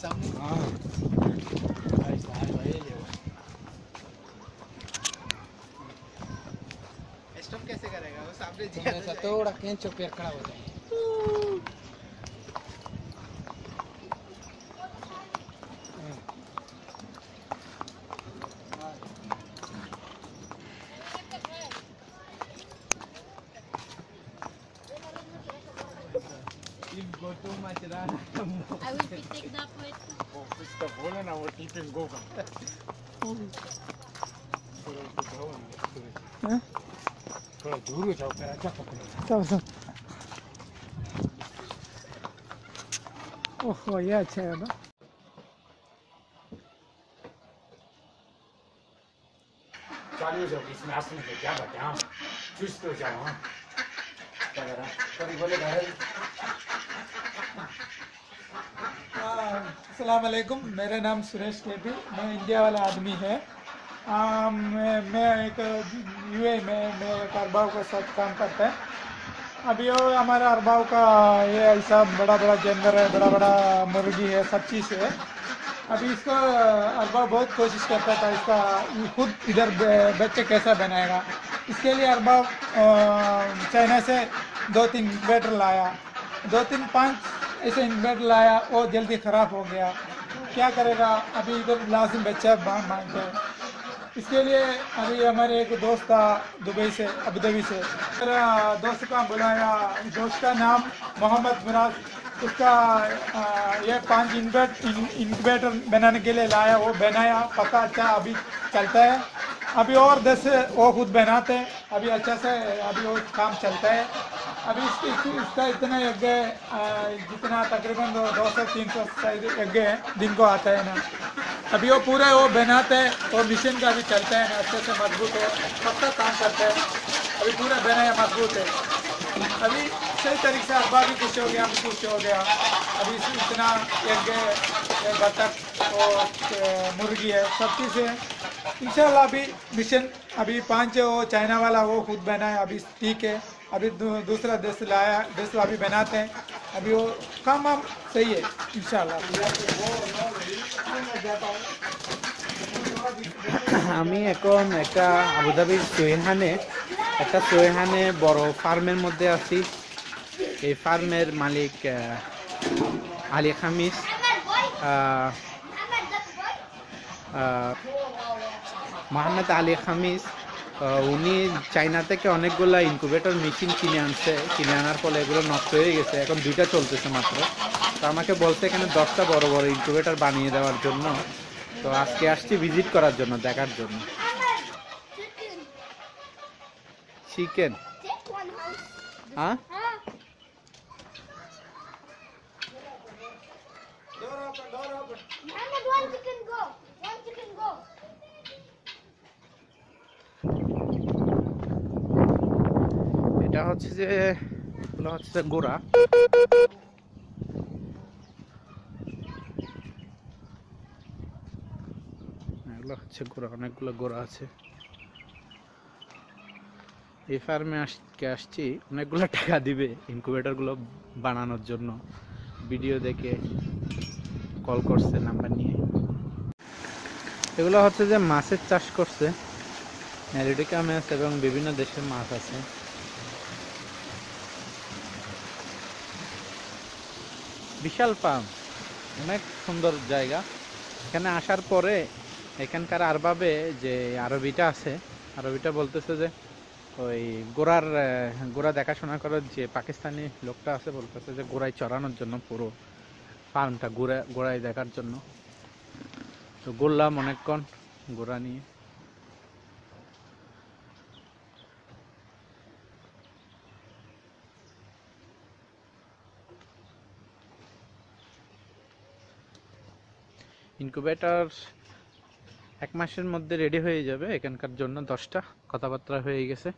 सामने हाँ स्टॉप कैसे करेगा वो सामने तुम ऐसा थोड़ा खींचो पैर खड़ा हो जाए Go too much run. I will take that point. इसका बोले ना वो टिफिन गो का थोड़ा दूर हो जाओ फिर अच्छा पकड़ो ओहो ये अच्छा है ना चालू हो जाओ इसमें आसने से क्या बात है हाँ चुस्त हो जाओ हाँ क्या कर रहा कभी बोले भाई अस्सलाम वालेकुम मेरा नाम सुरेश केपी मैं इंडिया वाला आदमी है मैं एक यूए में मैं एक अरबाव के साथ काम करता है अभी वो हमारा अरबाव का ये ऐसा बड़ा बड़ा जानवर है बड़ा बड़ा मुर्गी है सब चीज़ है अभी इसको अरबाव बहुत कोशिश करता था इसका खुद इधर बच्चे कैसा बनाएगा इसके लिए अरबाव चाइना से 2-3 इन्वर्टर लाया 2-5 ऐसे इन्वर्टर लाया वो जल्दी ख़राब हो गया क्या करेगा अभी इधर लाजिम बच्चा मांगते हैं इसके लिए अभी हमारे एक दोस्त था दुबई से अबूधाबी से मेरा दोस्त का बुलाया दोस्त का नाम मोहम्मद मुराद उसका ये 5 इन्वर्टर बनाने के लिए लाया वो बनाया पका अच्छा अभी चलता है अभी और 10 वो खुद बनाते हैं अभी अच्छा से अभी वो काम चलता है अभी इसका इतना एग जितना तकरीबन 200-300 एग दिन को आता है ना अभी वो पूरा वो बनाते हैं वो मशीन का अभी चलता है ना अच्छे से मजबूत हो सबका काम करता है अभी पूरा बनाया मजबूत है अभी सही तरीके से अब्बा भी खुश हो गया हम खुश हो गया अभी इतना एग बतख और मुर्गी है सब चीज़ है इंशाल्लाह अभी मिशन अभी 5 वो चाइना वाला वो खुद बनाया अभी ठीक है अभी दूसरा देश लाया देश अभी बनाते हैं अभी वो काम सही है इंशाल्लाह আমি এখন একটা আবুধাবির সোয়েহানে বড় ফার্মের মধ্যে আছি এই ফার্মের মালিক আলী খামিস মোহাম্মদ আলী খামিস উনি চায়না থেকে অনেকগুলো ইনকিউবেটর মেশিন কিনে আনার ফলে এগুলো নষ্ট হয়ে গেছে এখন 2টা চলতেছে মাত্র তো আমাকে বলছে এখানে 10টা বড় বড় ইনকিউবেটর বানিয়ে দেওয়ার জন্য তো আজকে আসছি ভিজিট করার জন্য দেখার জন্য চিকেন হ্যাঁ এটা হচ্ছে যে গোড়া এগুলো হচ্ছে গোড়া অনেকগুলো গোড়া আছে এই ফার্মে আসছি অনেকগুলো টাকা দিবে ইনকিউবেটর গুলো বানানোর জন্য ভিডিও দেখে কল করছে নাম্বার নিয়ে এগুলো হচ্ছে যে মাছের চাষ করছে ম্যারিডিকা মাছ এবং বিভিন্ন দেশের মাছ আছে বিশাল ফার্ম অনেক সুন্দর জায়গা এখানে আসার পরে এখানকার আরবাবে যে আরবিটা আছে আরবিটা বলতেছে যে ওই গোড়া দেখাশোনা করার যে পাকিস্তানি লোকটা আছে বলতেছে যে গোড়ায় চড়ানোর জন্য পুরো ফার্মটা গোড়ায় দেখার জন্য তো ঘুরলাম অনেকক্ষণ গোড়া নিয়ে ইনকিউবেটর 1 মাসের মধ্যে রেডি হয়ে যাবে এখানকার জন্য 10টা কথাবার্তা হয়ে গেছে